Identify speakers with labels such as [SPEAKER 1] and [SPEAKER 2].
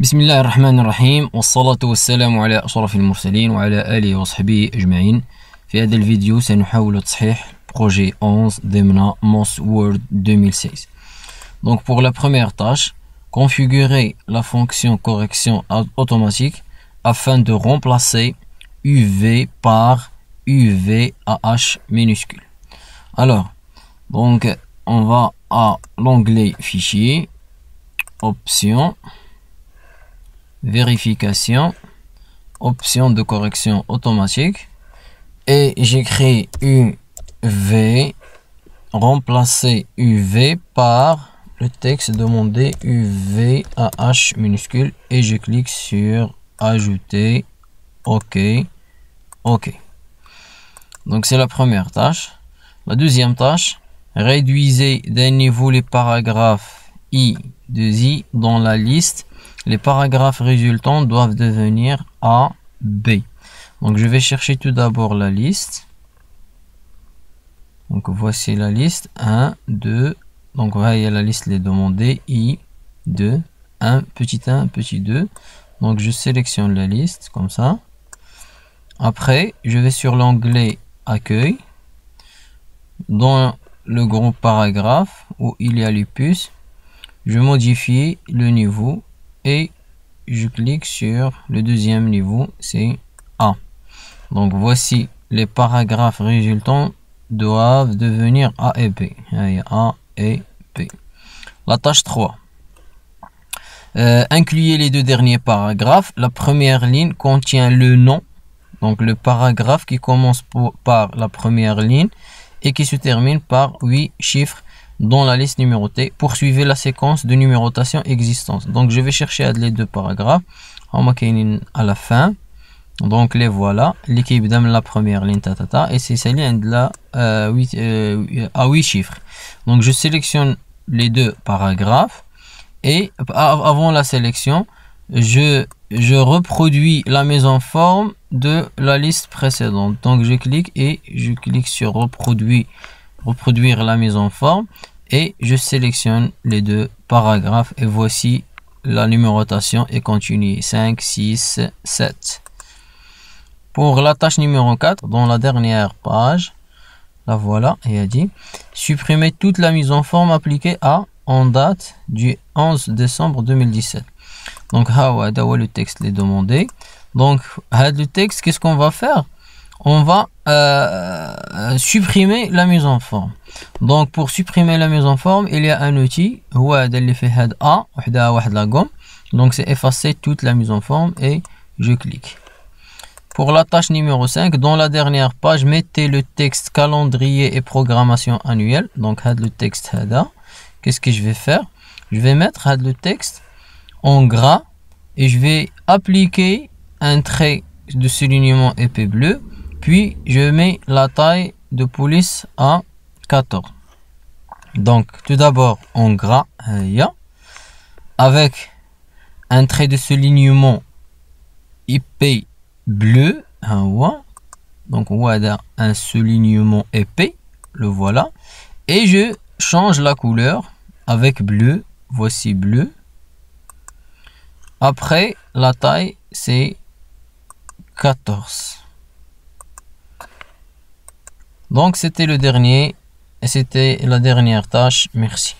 [SPEAKER 1] بسم الله الرحمن الرحيم والصلاة والسلام على أشرف المرسلين وعلى آله وصحبه أجمعين. في هذا الفيديو سنحاول تصحيح projet 11 ضمن MOS Word 2016. Donc pour la première tâche, configurer la fonction correction automatique afin de remplacer UV par UVAH minuscule. Alors, donc on va à l'onglet Fichier, Options, Vérification, Option de correction automatique, et j'écris UV, remplacer UV par le texte demandé UVAH minuscule, et je clique sur Ajouter, OK, OK. Donc c'est la première tâche. La deuxième tâche, réduisez d'un niveau les paragraphes I de I dans la liste. Les paragraphes résultants doivent devenir A, B. Donc je vais chercher tout d'abord la liste. Donc voici la liste 1, 2. Donc voilà, il y a la liste les demandés I, 2, 1, petit 2. Donc je sélectionne la liste comme ça. Après, je vais sur l'onglet Accueil. Dans le groupe paragraphe où il y a les puces, je modifie le niveau et je clique sur le deuxième niveau, c'est A. Donc voici les paragraphes résultants doivent devenir A et B. A et B. La tâche 3. Incluez les deux derniers paragraphes. La première ligne contient le nom, donc le paragraphe qui commence par la première ligne et qui se termine par 8 chiffres dans la liste numérotée. Poursuivez la séquence de numérotation existante. Donc je vais chercher les deux paragraphes à la fin. Donc les voilà. L'équipe donne la première ligne et c'est celle là à 8 chiffres. Donc je sélectionne les deux paragraphes et avant la sélection, je reproduis la mise en forme de la liste précédente. Donc je clique sur reproduire la mise en forme et je sélectionne les deux paragraphes et voici la numérotation est continuée 5, 6, 7. Pour la tâche numéro 4, dans la dernière page, la voilà, il a dit supprimer toute la mise en forme appliquée en date du 11 décembre 2017. Donc le texte les demandé. Donc le texte, qu'est-ce qu'on va faire? On va supprimer la mise en forme. Donc pour supprimer la mise en forme, il y a un outil donc c'est effacer toute la mise en forme et je clique. Pour la tâche numéro 5, dans la dernière page, mettez le texte calendrier et programmation annuelle. Donc le texte qu'est-ce que je vais faire? Je vais mettre le texte en gras et je vais appliquer un trait de soulignement épais bleu. Puis je mets la taille de police à 14. Donc tout d'abord en gras avec un trait de soulignement épais bleu. Donc voilà un soulignement épais, le voilà. Et je change la couleur avec bleu. Voici bleu. Après la taille c'est 14. Donc c'était la dernière tâche. Merci.